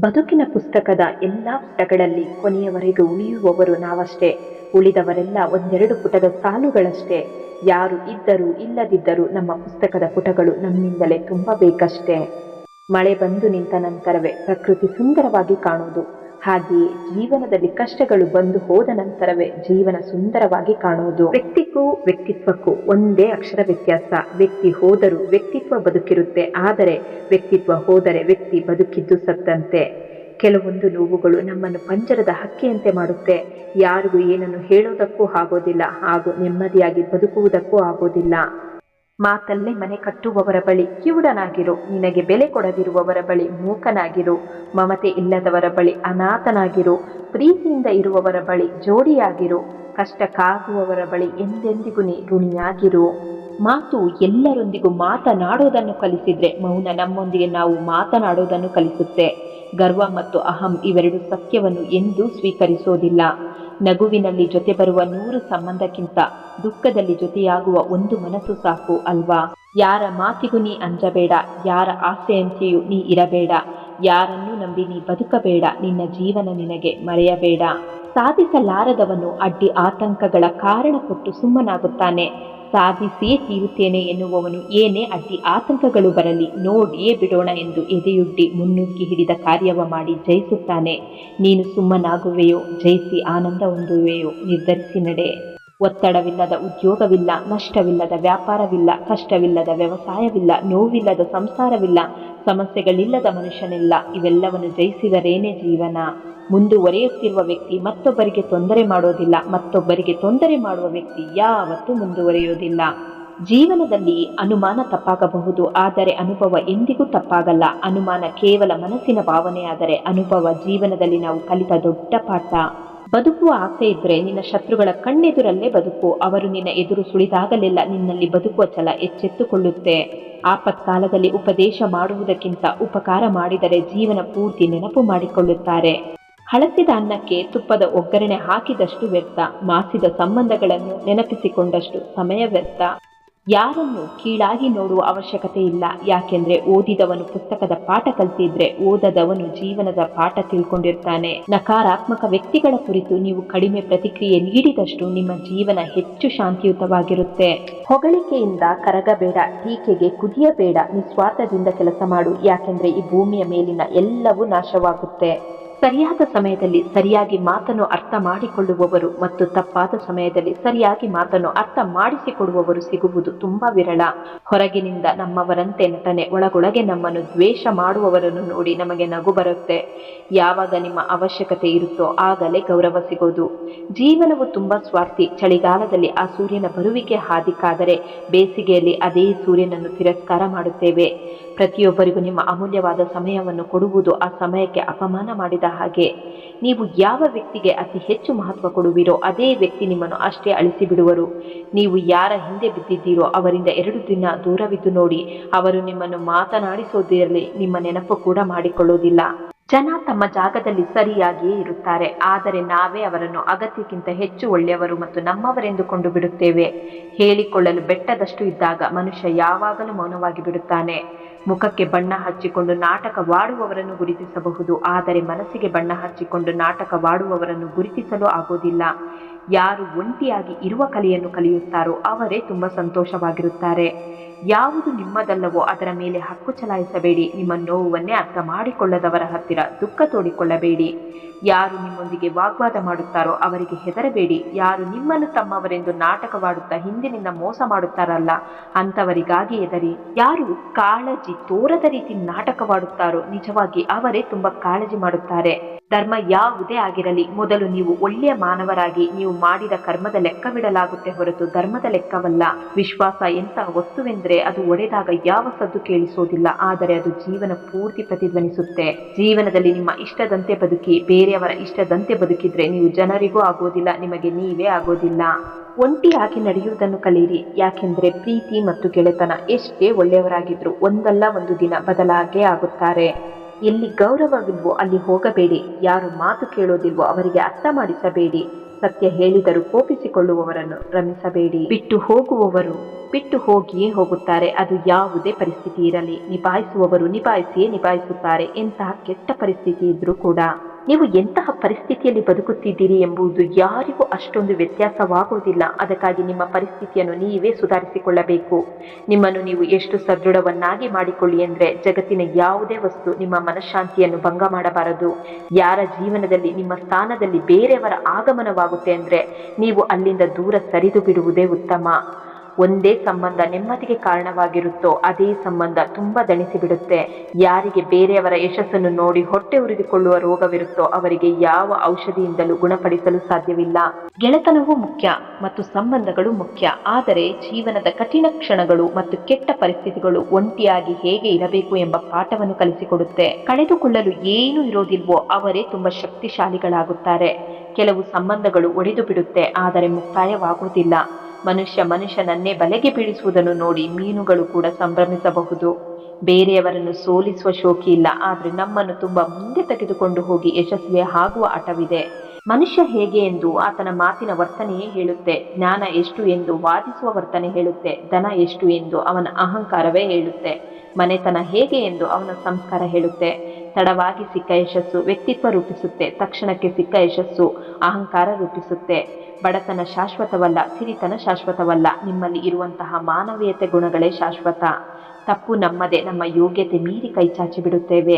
ಬದುಕಿನ ಪುಸ್ತಕದ ಎಲ್ಲ ಪುಟಗಳಲ್ಲಿ ಕೊನೆಯವರೆಗೂ ಉಳಿಯುವವರು ನಾವಷ್ಟೇ. ಉಳಿದವರೆಲ್ಲ ಒಂದೆರಡು ಪುಟದ ಸಾಲುಗಳಷ್ಟೇ. ಯಾರು ಇದ್ದರೂ ಇಲ್ಲದಿದ್ದರೂ ನಮ್ಮ ಪುಸ್ತಕದ ಪುಟಗಳು ನಮ್ಮಿಂದಲೇ ತುಂಬಬೇಕಷ್ಟೇ. ಮಳೆ ಬಂದು ನಿಂತ ನಂತರವೇ ಪ್ರಕೃತಿ ಸುಂದರವಾಗಿ ಕಾಣುವುದು. ಹಾಗೆಯೇ ಜೀವನದಲ್ಲಿ ಕಷ್ಟಗಳು ಬಂದು ಹೋದ ನಂತರವೇ ಜೀವನ ಸುಂದರವಾಗಿ ಕಾಣುವುದು. ವ್ಯಕ್ತಿಗೂ ವ್ಯಕ್ತಿತ್ವಕ್ಕೂ ಒಂದೇ ಅಕ್ಷರ ವ್ಯತ್ಯಾಸ. ವ್ಯಕ್ತಿ ಹೋದರೂ ವ್ಯಕ್ತಿತ್ವ ಬದುಕಿರುತ್ತೆ, ಆದರೆ ವ್ಯಕ್ತಿತ್ವ ಹೋದರೆ ವ್ಯಕ್ತಿ ಬದುಕಿದ್ದು ಸತ್ತಂತೆ. ಕೆಲವೊಂದು ನೋವುಗಳು ನಮ್ಮನ್ನು ಪಂಜರದ ಹಕ್ಕಿಯಂತೆ ಮಾಡುತ್ತೆ. ಯಾರಿಗೂ ಏನನ್ನು ಹೇಳೋದಕ್ಕೂ ಆಗೋದಿಲ್ಲ, ಹಾಗೂ ನೆಮ್ಮದಿಯಾಗಿ ಬದುಕುವುದಕ್ಕೂ ಆಗೋದಿಲ್ಲ. ಮಾತಲ್ಲೇ ಮನೆ ಕಟ್ಟುವವರ ಬಳಿ ಕಿವುಡನಾಗಿರು, ನಿನಗೆ ಬೆಲೆ ಕೊಡದಿರುವವರ ಬಳಿ ಮೂಕನಾಗಿರು, ಮಮತೆ ಇಲ್ಲದವರ ಬಳಿ ಅನಾಥನಾಗಿರು, ಪ್ರೀತಿಯಿಂದ ಇರುವವರ ಬಳಿ ಜೋಡಿಯಾಗಿರು, ಕಷ್ಟಕ್ಕಾಗುವವರ ಬಳಿ ಎಂದೆಂದಿಗೂ ನೀ ಋಣಿಯಾಗಿರು. ಮಾತು ಎಲ್ಲರೊಂದಿಗೂ ಮಾತನಾಡೋದನ್ನು ಕಲಿಸಿದ್ರೆ ಮೌನ ನಮ್ಮೊಂದಿಗೆ ನಾವು ಮಾತನಾಡೋದನ್ನು ಕಲಿಸುತ್ತೆ. ಗರ್ವ ಮತ್ತು ಅಹಂ ಇವೆರಡು ಸತ್ಯವನ್ನು ಎಂದೂ ಸ್ವೀಕರಿಸೋದಿಲ್ಲ. ನಗುವಿನಲ್ಲಿ ಜೊತೆ ಬರುವ 100 ಸಂಬಂಧಕ್ಕಿಂತ ದುಃಖದಲ್ಲಿ ಜೊತೆಯಾಗುವ ಒಂದು ಮನಸ್ಸು ಸಾಕು ಅಲ್ವಾ? ಯಾರ ಮಾತಿಗೂ ನೀ ಅಂಜಬೇಡ, ಯಾರ ಆಸೆಯಂತೆಯೂ ನೀ ಇರಬೇಡ, ಯಾರನ್ನೂ ನಂಬಿ ನೀ ಬದುಕಬೇಡ, ನಿನ್ನ ಜೀವನ ನಿನಗೆ ಮರೆಯಬೇಡ. ಸಾಧಿಸಲಾರದವನು ಅಡ್ಡಿ ಆತಂಕಗಳ ಕಾರಣ ಕೊಟ್ಟು ಸುಮ್ಮನಾಗುತ್ತಾನೆ. ಸಾಧಿಸಿಯೇ ತೀರುತ್ತೇನೆ ಎನ್ನುವವನು ಏನೇ ಅಡ್ಡಿ ಆತಂಕಗಳು ಬರಲಿ ನೋಡಿಯೇ ಬಿಡೋಣ ಎಂದು ಎದೆಯುಡ್ಡಿ ಮುನ್ನುಗ್ಗಿ ಹಿಡಿದ ಕಾರ್ಯವ ಮಾಡಿ ಜಯಿಸುತ್ತಾನೆ. ನೀನು ಸುಮ್ಮನಾಗುವೆಯೋ, ಜಯಿಸಿ ಆನಂದ ಹೊಂದುವೆಯೋ ನಿರ್ಧರಿಸಿ ನಡೆ. ಒತ್ತಡವಿಲ್ಲದ ಉದ್ಯೋಗವಿಲ್ಲ, ನಷ್ಟವಿಲ್ಲದ ವ್ಯಾಪಾರವಿಲ್ಲ, ಕಷ್ಟವಿಲ್ಲದ ವ್ಯವಸಾಯವಿಲ್ಲ, ನೋವಿಲ್ಲದ ಸಂಸಾರವಿಲ್ಲ, ಸಮಸ್ಯೆಗಳಿಲ್ಲದ ಮನುಷ್ಯನಿಲ್ಲ. ಇವೆಲ್ಲವನ್ನು ಜಯಿಸಿದರೇನೇ ಜೀವನ. ಮುಂದುವರಿಯುತ್ತಿರುವ ವ್ಯಕ್ತಿ ಮತ್ತೊಬ್ಬರಿಗೆ ತೊಂದರೆ ಮಾಡೋದಿಲ್ಲ, ಮತ್ತೊಬ್ಬರಿಗೆ ತೊಂದರೆ ಮಾಡುವ ವ್ಯಕ್ತಿ ಯಾವತ್ತೂ ಮುಂದುವರಿಯೋದಿಲ್ಲ. ಜೀವನದಲ್ಲಿ ಅನುಮಾನ ತಪ್ಪಾಗಬಹುದು, ಆದರೆ ಅನುಭವ ಎಂದಿಗೂ ತಪ್ಪಾಗಲ್ಲ. ಅನುಮಾನ ಕೇವಲ ಮನಸ್ಸಿನ ಭಾವನೆಯಾದರೆ ಅನುಭವ ಜೀವನದಲ್ಲಿ ನಾವು ಕಲಿತ ದೊಡ್ಡ ಪಾಠ. ಬದುಕುವ ಆಸೆ ಇದ್ರೆ ನಿನ್ನ ಶತ್ರುಗಳ ಕಣ್ಣೆದುರಲ್ಲೇ ಬದುಕು. ಅವರು ನಿನ್ನ ಎದುರು ಸುಳಿದಾಗಲೆಲ್ಲ ನಿನ್ನಲ್ಲಿ ಬದುಕುವ ಛಲ ಎಚ್ಚೆತ್ತುಕೊಳ್ಳುತ್ತೆ. ಆಪತ್ಕಾಲದಲ್ಲಿ ಉಪದೇಶ ಮಾಡುವುದಕ್ಕಿಂತ ಉಪಕಾರ ಮಾಡಿದರೆ ಜೀವನ ಪೂರ್ತಿ ನೆನಪು ಮಾಡಿಕೊಳ್ಳುತ್ತಾರೆ. ಹಳಸಿದ ಅನ್ನಕ್ಕೆ ತುಪ್ಪದ ಒಗ್ಗರಣೆ ಹಾಕಿದಷ್ಟು ವ್ಯರ್ಥ, ಮಾಸಿದ ಸಂಬಂಧಗಳನ್ನು ನೆನಪಿಸಿಕೊಂಡಷ್ಟು ಸಮಯ ವ್ಯರ್ಥ. ಯಾರನ್ನು ಕೀಳಾಗಿ ನೋಡುವ ಅವಶ್ಯಕತೆ ಇಲ್ಲ, ಯಾಕೆಂದ್ರೆ ಓದಿದವನು ಪುಸ್ತಕದ ಪಾಠ ಕಲಿತಿದ್ರೆ ಓದದವನು ಜೀವನದ ಪಾಠ ತಿಳ್ಕೊಂಡಿರ್ತಾನೆ. ನಕಾರಾತ್ಮಕ ವ್ಯಕ್ತಿಗಳ ಕುರಿತು ನೀವು ಕಡಿಮೆ ಪ್ರತಿಕ್ರಿಯೆ ನೀಡಿದಷ್ಟು ನಿಮ್ಮ ಜೀವನ ಹೆಚ್ಚು ಶಾಂತಿಯುತವಾಗಿರುತ್ತೆ. ಹೊಗಳಿಕೆಯಿಂದ ಕರಗಬೇಡ, ಟೀಕೆಗೆ ಕುದಿಯಬೇಡ, ನಿಸ್ವಾರ್ಥದಿಂದ ಕೆಲಸ ಮಾಡು, ಯಾಕೆಂದ್ರೆ ಈ ಭೂಮಿಯ ಮೇಲಿನ ಎಲ್ಲವೂ ನಾಶವಾಗುತ್ತೆ. ಸರಿಯಾದ ಸಮಯದಲ್ಲಿ ಸರಿಯಾಗಿ ಮಾತನ್ನು ಅರ್ಥ ಮಾಡಿಕೊಳ್ಳುವವರು ಮತ್ತು ತಪ್ಪಾದ ಸಮಯದಲ್ಲಿ ಸರಿಯಾಗಿ ಮಾತನ್ನು ಅರ್ಥ ಮಾಡಿಸಿಕೊಡುವವರು ಸಿಗುವುದು ತುಂಬಾ ವಿರಳ. ಹೊರಗಿನಿಂದ ನಮ್ಮವರಂತೆ ನಟನೆ, ಒಳಗೊಳಗೆ ನಮ್ಮನ್ನು ದ್ವೇಷ ಮಾಡುವವರನ್ನು ನೋಡಿ ನಮಗೆ ನಗು ಬರುತ್ತೆ. ಯಾವಾಗ ನಿಮ್ಮ ಅವಶ್ಯಕತೆ ಇರುತ್ತೋ ಆಗಲೇ ಗೌರವ ಸಿಗೋದು. ಜೀವನವು ತುಂಬಾ ಸ್ವಾರ್ಥಿ. ಚಳಿಗಾಲದಲ್ಲಿ ಆ ಸೂರ್ಯನ ಬರುವಿಕೆ ಹಾದಿಕಾದರೆ ಬೇಸಿಗೆಯಲ್ಲಿ ಅದೇ ಸೂರ್ಯನನ್ನು ತಿರಸ್ಕಾರ ಮಾಡುತ್ತೇವೆ. ಪ್ರತಿಯೊಬ್ಬರಿಗೂ ನಿಮ್ಮ ಅಮೂಲ್ಯವಾದ ಸಮಯವನ್ನು ಕೊಡುವುದು ಆ ಸಮಯಕ್ಕೆ ಅಪಮಾನ ಮಾಡಿದ ಹಾಗೆ. ನೀವು ಯಾವ ವ್ಯಕ್ತಿಗೆ ಅತಿ ಹೆಚ್ಚು ಮಹತ್ವ ಕೊಡುವಿರೋ ಅದೇ ವ್ಯಕ್ತಿ ನಿಮ್ಮನ್ನು ಅಷ್ಟೇ ಅಳಿಸಿ ಬಿಡುವರು. ನೀವು ಯಾರ ಹಿಂದೆ ಬಿದ್ದಿದ್ದೀರೋ ಅವರಿಂದ 2 ದಿನ ದೂರವಿದ್ದು ನೋಡಿ, ಅವರು ನಿಮ್ಮನ್ನು ಮಾತನಾಡಿಸೋದಿರಲಿ, ನಿಮ್ಮ ನೆನಪು ಕೂಡ ಮಾಡಿಕೊಳ್ಳುವುದಿಲ್ಲ. ಜನ ತಮ್ಮ ಜಾಗದಲ್ಲಿ ಸರಿಯಾಗಿಯೇ ಇರುತ್ತಾರೆ, ಆದರೆ ನಾವೇ ಅವರನ್ನು ಅಗತ್ಯಕ್ಕಿಂತ ಹೆಚ್ಚು ಒಳ್ಳೆಯವರು ಮತ್ತು ನಮ್ಮವರೆಂದುಕೊಂಡು ಬಿಡುತ್ತೇವೆ. ಹೇಳಿಕೊಳ್ಳಲು ಬೆಟ್ಟದಷ್ಟು ಇದ್ದಾಗ ಮನುಷ್ಯ ಯಾವಾಗಲೂ ಮೌನವಾಗಿ ಬಿಡುತ್ತಾನೆ. ಮುಖಕ್ಕೆ ಬಣ್ಣ ಹಚ್ಚಿಕೊಂಡು ನಾಟಕವಾಡುವವರನ್ನು ಗುರುತಿಸಬಹುದು, ಆದರೆ ಮನಸ್ಸಿಗೆ ಬಣ್ಣ ಹಚ್ಚಿಕೊಂಡು ನಾಟಕವಾಡುವವರನ್ನು ಗುರುತಿಸಲು ಆಗೋದಿಲ್ಲ. ಯಾರು ಒಂಟಿಯಾಗಿ ಇರುವ ಕಲೆಯನ್ನು ಕಲಿಯುತ್ತಾರೋ ಅವರೇ ತುಂಬ ಸಂತೋಷವಾಗಿರುತ್ತಾರೆ. ಯಾವುದು ನಿಮ್ಮದಲ್ಲವೋ ಅದರ ಮೇಲೆ ಹಕ್ಕು ಚಲಾಯಿಸಬೇಡಿ. ನಿಮ್ಮ ನೋವನ್ನೇ ಅರ್ಥ ಮಾಡಿಕೊಳ್ಳದವರ ಹತ್ತಿರ ದುಃಖ ತೋಡಿಕೊಳ್ಳಬೇಡಿ. ಯಾರು ನಿಮ್ಮೊಂದಿಗೆ ವಾಗ್ವಾದ ಮಾಡುತ್ತಾರೋ ಅವರಿಗೆ ಹೆದರಬೇಡಿ. ಯಾರು ನಿಮ್ಮನ್ನು ತಮ್ಮವರೆಂದು ನಾಟಕವಾಡುತ್ತಾ ಹಿಂದಿನಿಂದ ಮೋಸ ಮಾಡುತ್ತಾರಲ್ಲ ಅಂಥವರಿಗಾಗಿ ಹೆದರಿ. ಯಾರು ಕಾಳಜಿ ತೋರದ ರೀತಿ ನಾಟಕವಾಡುತ್ತಾರೋ ನಿಜವಾಗಿ ಅವರೇ ತುಂಬಾ ಕಾಳಜಿ ಮಾಡುತ್ತಾರೆ. ಧರ್ಮ ಯಾವುದೇ ಆಗಿರಲಿ, ಮೊದಲು ನೀವು ಒಳ್ಳೆಯ ಮಾನವರಾಗಿ ನೀವು ಮಾಡಿದ ಕರ್ಮದ ಲೆಕ್ಕವಿಡಲಾಗುತ್ತೆ ಹೊರತು ಧರ್ಮದ ಲೆಕ್ಕವಲ್ಲ. ವಿಶ್ವಾಸ ಎಂಥ ವಸ್ತುವೆಂದರೆ ಅದು ಒಡೆದಾಗ ಯಾವ ಸದ್ದು ಕೇಳಿಸೋದಿಲ್ಲ, ಆದರೆ ಅದು ಜೀವನ ಪೂರ್ತಿ ಪ್ರತಿಧ್ವನಿಸುತ್ತೆ. ಜೀವನದಲ್ಲಿ ನಿಮ್ಮ ಇಷ್ಟದಂತೆ ಬದುಕಿ ಬೇರೆಯವರ ಇಷ್ಟದಂತೆ ಬದುಕಿದ್ರೆ ನೀವು ಜನರಿಗೂ ಆಗೋದಿಲ್ಲ, ನಿಮಗೆ ನೀವೇ ಆಗೋದಿಲ್ಲ. ಒಂಟಿಯಾಗಿ ನಡೆಯುವುದನ್ನು ಕಲಿಯಿರಿ, ಯಾಕೆಂದ್ರೆ ಪ್ರೀತಿ ಮತ್ತು ಗೆಳೆತನ ಎಷ್ಟೇ ಒಳ್ಳೆಯವರಾಗಿದ್ರು ಒಂದಲ್ಲ ಒಂದು ದಿನ ಬದಲಾಗೇ ಆಗುತ್ತಾರೆ. ಎಲ್ಲಿ ಗೌರವವಿಲ್ವೋ ಅಲ್ಲಿ ಹೋಗಬೇಡಿ. ಯಾರು ಮಾತು ಕೇಳೋದಿಲ್ವೋ ಅವರಿಗೆ ಅರ್ಥ ಮಾಡಿಸಬೇಡಿ. ಸತ್ಯ ಹೇಳಿದರೂ ಕೋಪಿಸಿಕೊಳ್ಳುವವರನ್ನು ರಮಿಸಬೇಡಿ. ಬಿಟ್ಟು ಹೋಗುವವರು ಬಿಟ್ಟು ಹೋಗಿಯೇ ಹೋಗುತ್ತಾರೆ. ಅದು ಯಾವುದೇ ಪರಿಸ್ಥಿತಿ ಇರಲಿ. ನಿಭಾಯಿಸುವವರು ನಿಭಾಯಿಸಿಯೇ ನಿಭಾಯಿಸುತ್ತಾರೆ. ಎಂತಹ ಕೆಟ್ಟ ಪರಿಸ್ಥಿತಿ ಇದ್ರೂ ಕೂಡ. ನೀವು ಎಂತಹ ಪರಿಸ್ಥಿತಿಯಲ್ಲಿ ಬದುಕುತ್ತಿದ್ದೀರಿ ಎಂಬುದು ಯಾರಿಗೂ ಅಷ್ಟೊಂದು ವ್ಯತ್ಯಾಸವಾಗುವುದಿಲ್ಲ. ಅದಕ್ಕಾಗಿ ನಿಮ್ಮ ಪರಿಸ್ಥಿತಿಯನ್ನು ನೀವೇ ಸುಧಾರಿಸಿಕೊಳ್ಳಬೇಕು. ನಿಮ್ಮನ್ನು ನೀವು ಎಷ್ಟು ಸದೃಢವನ್ನಾಗಿ ಮಾಡಿಕೊಳ್ಳಿ ಅಂದರೆ ಜಗತ್ತಿನ ಯಾವುದೇ ವಸ್ತು ನಿಮ್ಮ ಮನಃಶಾಂತಿಯನ್ನು ಭಂಗ ಮಾಡಬಾರದು. ಯಾರ ಜೀವನದಲ್ಲಿ ನಿಮ್ಮ ಸ್ಥಾನದಲ್ಲಿ ಬೇರೆಯವರ ಆಗಮನವಾಗುತ್ತೆ ಅಂದರೆ ನೀವು ಅಲ್ಲಿಂದ ದೂರ ಸರಿದು ಬಿಡುವುದೇ ಉತ್ತಮ. ಒಂದೇ ಸಂಬಂಧ ನೆಮ್ಮದಿಗೆ ಕಾರಣವಾಗಿರುತ್ತೋ ಅದೇ ಸಂಬಂಧ ತುಂಬಾ ದಣಿಸಿಬಿಡುತ್ತೆ. ಯಾರಿಗೆ ಬೇರೆಯವರ ಯಶಸ್ಸನ್ನು ನೋಡಿ ಹೊಟ್ಟೆ ಉರಿದುಕೊಳ್ಳುವ ರೋಗವಿರುತ್ತೋ ಅವರಿಗೆ ಯಾವ ಔಷಧಿಯಿಂದಲೂ ಗುಣಪಡಿಸಲು ಸಾಧ್ಯವಿಲ್ಲ. ಗೆಳೆತನವೂ ಮುಖ್ಯ ಮತ್ತು ಸಂಬಂಧಗಳು ಮುಖ್ಯ. ಆದರೆ ಜೀವನದ ಕಠಿಣ ಕ್ಷಣಗಳು ಮತ್ತು ಕೆಟ್ಟ ಪರಿಸ್ಥಿತಿಗಳು ಒಂಟಿಯಾಗಿ ಹೇಗೆ ಇರಬೇಕು ಎಂಬ ಪಾಠವನ್ನು ಕಲಿಸಿಕೊಡುತ್ತೆ. ಕಳೆದುಕೊಳ್ಳಲು ಏನು ಇರೋದಿಲ್ವೋ ಅವರೇ ತುಂಬಾ ಶಕ್ತಿಶಾಲಿಗಳಾಗುತ್ತಾರೆ. ಕೆಲವು ಸಂಬಂಧಗಳು ಒಡೆದು ಬಿಡುತ್ತೆ, ಆದರೆ ಮುಕ್ತಾಯವಾಗುವುದಿಲ್ಲ. ಮನುಷ್ಯನನ್ನೇ ಬಲೆಗೆ ಬೀಳಿಸುವುದನ್ನು ನೋಡಿ ಮೀನುಗಳು ಕೂಡ ಸಂಭ್ರಮಿಸಬಹುದು. ಬೇರೆಯವರನ್ನು ಸೋಲಿಸುವ ಶೋಕಿ ಇಲ್ಲ, ಆದರೆ ನಮ್ಮನ್ನು ತುಂಬಾ ಮುಂದೆ ತೆಗೆದುಕೊಂಡು ಹೋಗಿ ಯಶಸ್ವಿ ಆಗುವ ಆಟವಿದೆ. ಮನುಷ್ಯ ಹೇಗೆ ಎಂದು ಆತನ ಮಾತಿನ ವರ್ತನೆಯೇ ಹೇಳುತ್ತೆ. ಜ್ಞಾನ ಎಷ್ಟು ಎಂದು ವಾದಿಸುವ ವರ್ತನೆ ಹೇಳುತ್ತೆ. ಧನ ಎಷ್ಟು ಎಂದು ಅವನ ಅಹಂಕಾರವೇ ಹೇಳುತ್ತೆ. ಮನೆತನ ಹೇಗೆ ಎಂದು ಅವನ ಸಂಸ್ಕಾರ ಹೇಳುತ್ತೆ. ತಡವಾಗಿ ಸಿಕ್ಕ ಯಶಸ್ಸು ವ್ಯಕ್ತಿತ್ವ ರೂಪಿಸುತ್ತೆ. ತಕ್ಷಣಕ್ಕೆ ಸಿಕ್ಕ ಯಶಸ್ಸು ಅಹಂಕಾರ ರೂಪಿಸುತ್ತೆ. ಬಡತನ ಶಾಶ್ವತವಲ್ಲ, ಸಿರಿತನ ಶಾಶ್ವತವಲ್ಲ. ನಿಮ್ಮಲ್ಲಿ ಇರುವಂತಹ ಮಾನವೀಯತೆ ಗುಣಗಳೇ ಶಾಶ್ವತ. ತಪ್ಪು ನಮ್ಮದೇ. ನಮ್ಮ ಯೋಗ್ಯತೆ ಮೀರಿ ಕೈ ಚಾಚಿ ಬಿಡುತ್ತೇವೆ.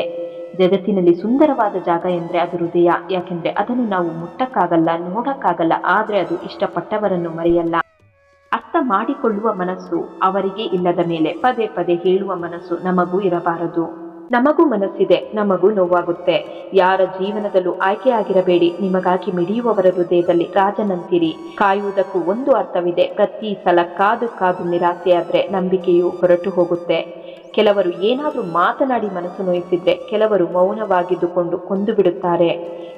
ಜಗತ್ತಿನಲ್ಲಿ ಸುಂದರವಾದ ಜಾಗ ಎಂದರೆ ಅದು ಹೃದಯ. ಯಾಕೆಂದ್ರೆ ಅದನ್ನು ನಾವು ಮುಟ್ಟಕ್ಕಾಗಲ್ಲ, ನೋಡಕ್ಕಾಗಲ್ಲ, ಆದ್ರೆ ಅದು ಇಷ್ಟಪಟ್ಟವರನ್ನು ಮರೆಯಲ್ಲ. ಅರ್ಥ ಮಾಡಿಕೊಳ್ಳುವ ಮನಸ್ಸು ಅವರಿಗೆ ಇಲ್ಲದ ಮೇಲೆ ಪದೇ ಪದೇ ಹೇಳುವ ಮನಸ್ಸು ನಮಗೂ ಇರಬಾರದು. ನಮಗೂ ಮನಸ್ಸಿದೆ, ನಮಗೂ ನೋವಾಗುತ್ತೆ. ಯಾರ ಜೀವನದಲ್ಲೂ ಆಯ್ಕೆಯಾಗಿರಬೇಡಿ. ನಿಮಗಾಗಿ ಮಿಡಿಯುವವರ ಹೃದಯದಲ್ಲಿ ರಾಜನಂತಿರಿ. ಕಾಯುವುದಕ್ಕೂ ಒಂದು ಅರ್ಥವಿದೆ. ಪ್ರತಿ ಸಲ ಕಾದು ಕಾದು ನಿರಾಸೆಯಾದ್ರೆ ನಂಬಿಕೆಯು ಹೊರಟು ಹೋಗುತ್ತೆ. ಕೆಲವರು ಏನಾದರೂ ಮಾತನಾಡಿ ಮನಸ್ಸು ನೋಯಿಸಿದ್ರೆ ಕೆಲವರು ಮೌನವಾಗಿದ್ದುಕೊಂಡು ಕೊಂದು ಬಿಡುತ್ತಾರೆ.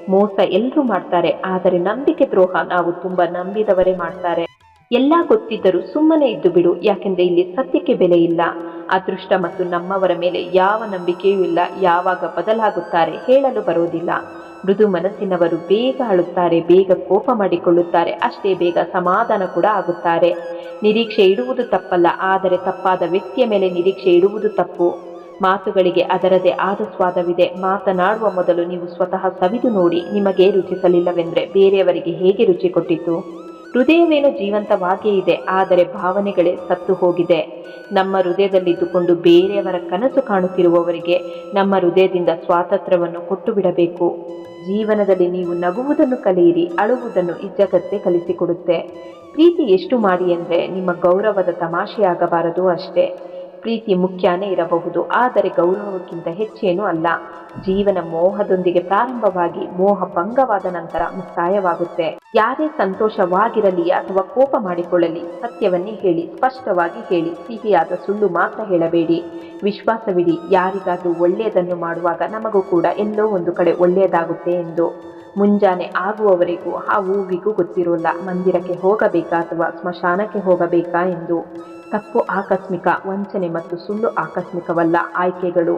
ಮೋಸ ಎಲ್ಲರೂ ಮಾಡ್ತಾರೆ, ಆದರೆ ನಂಬಿಕೆ ದ್ರೋಹ ನಾವು ತುಂಬಾ ನಂಬಿದವರೇ ಮಾಡ್ತಾರೆ. ಎಲ್ಲ ಗೊತ್ತಿದ್ದರೂ ಸುಮ್ಮನೆ ಇದ್ದು ಬಿಡು. ಯಾಕೆಂದ್ರೆ ಇಲ್ಲಿ ಸತ್ಯಕ್ಕೆ ಬೆಲೆ ಇಲ್ಲ. ಅದೃಷ್ಟ ಮತ್ತು ನಮ್ಮವರ ಮೇಲೆ ಯಾವ ನಂಬಿಕೆಯೂ ಇಲ್ಲ. ಯಾವಾಗ ಬದಲಾಗುತ್ತಾರೆ ಹೇಳಲು ಬರೋದಿಲ್ಲ. ಮೃದು ಮನಸ್ಸಿನವರು ಬೇಗ ಅಳುತ್ತಾರೆ, ಬೇಗ ಕೋಪ ಮಾಡಿಕೊಳ್ಳುತ್ತಾರೆ, ಅಷ್ಟೇ ಬೇಗ ಸಮಾಧಾನ ಕೂಡ ಆಗುತ್ತಾರೆ. ನಿರೀಕ್ಷೆ ಇಡುವುದು ತಪ್ಪಲ್ಲ, ಆದರೆ ತಪ್ಪಾದ ವ್ಯಕ್ತಿಯ ಮೇಲೆ ನಿರೀಕ್ಷೆ ಇಡುವುದು ತಪ್ಪು. ಮಾತುಗಳಿಗೆ ಅದರದೇ ಆದ ಸ್ವಾದವಿದೆ. ಮಾತನಾಡುವ ಮೊದಲು ನೀವು ಸ್ವತಃ ಸವಿದು ನೋಡಿ. ನಿಮಗೆ ರುಚಿಸಲಿಲ್ಲವೆಂದರೆ ಬೇರೆಯವರಿಗೆ ಹೇಗೆ ರುಚಿ ಕೊಟ್ಟಿತು? ಹೃದಯವೇನೋ ಜೀವಂತವಾಗಿಯೇ ಇದೆ, ಆದರೆ ಭಾವನೆಗಳೇ ಸತ್ತು ಹೋಗಿದೆ. ನಮ್ಮ ಹೃದಯದಲ್ಲಿದ್ದುಕೊಂಡು ಬೇರೆಯವರ ಕನಸು ಕಾಣುತ್ತಿರುವವರಿಗೆ ನಮ್ಮ ಹೃದಯದಿಂದ ಸ್ವಾತಂತ್ರ್ಯವನ್ನು ಕೊಟ್ಟು ಬಿಡಬೇಕು. ಜೀವನದಲ್ಲಿ ನೀವು ನಗುವುದನ್ನು ಕಲಿಯಿರಿ, ಅಳುವುದನ್ನು ಈ ಜಗತ್ತೇ ಕಲಿಸಿಕೊಡುತ್ತೆ. ಪ್ರೀತಿ ಎಷ್ಟು ಮಾಡಿ ಅಂದರೆ ನಿಮ್ಮ ಗೌರವದ ತಮಾಷೆಯಾಗಬಾರದು ಅಷ್ಟೇ. ಪ್ರೀತಿ ಮುಖ್ಯನೇ ಇರಬಹುದು, ಆದರೆ ಗೌರವಕ್ಕಿಂತ ಹೆಚ್ಚೇನೂ ಅಲ್ಲ. ಜೀವನ ಮೋಹದೊಂದಿಗೆ ಪ್ರಾರಂಭವಾಗಿ ಮೋಹ ಭಂಗವಾದ ನಂತರ ಮುಕ್ತಾಯವಾಗುತ್ತೆ. ಯಾರೇ ಸಂತೋಷವಾಗಿರಲಿ ಅಥವಾ ಕೋಪ ಮಾಡಿಕೊಳ್ಳಲಿ, ಸತ್ಯವನ್ನೇ ಹೇಳಿ, ಸ್ಪಷ್ಟವಾಗಿ ಹೇಳಿ. ಸಿಹಿಯಾದ ಸುಳ್ಳು ಮಾತ್ರ ಹೇಳಬೇಡಿ. ವಿಶ್ವಾಸವಿಡಿ, ಯಾರಿಗಾದರೂ ಒಳ್ಳೆಯದನ್ನು ಮಾಡುವಾಗ ನಮಗೂ ಕೂಡ ಎಲ್ಲೋ ಒಂದು ಕಡೆ ಒಳ್ಳೆಯದಾಗುತ್ತೆ ಎಂದು. ಮುಂಜಾನೆ ಆಗುವವರೆಗೂ ಆ ಹೂವಿಗೂ ಗೊತ್ತಿರೋಲ್ಲ ಮಂದಿರಕ್ಕೆ ಹೋಗಬೇಕಾ ಅಥವಾ ಸ್ಮಶಾನಕ್ಕೆ ಹೋಗಬೇಕಾ ಎಂದು. ತಪ್ಪು ಆಕಸ್ಮಿಕ, ವಂಚನೆ ಮತ್ತು ಸುಳ್ಳು ಆಕಸ್ಮಿಕವಲ್ಲ, ಆಯ್ಕೆಗಳು.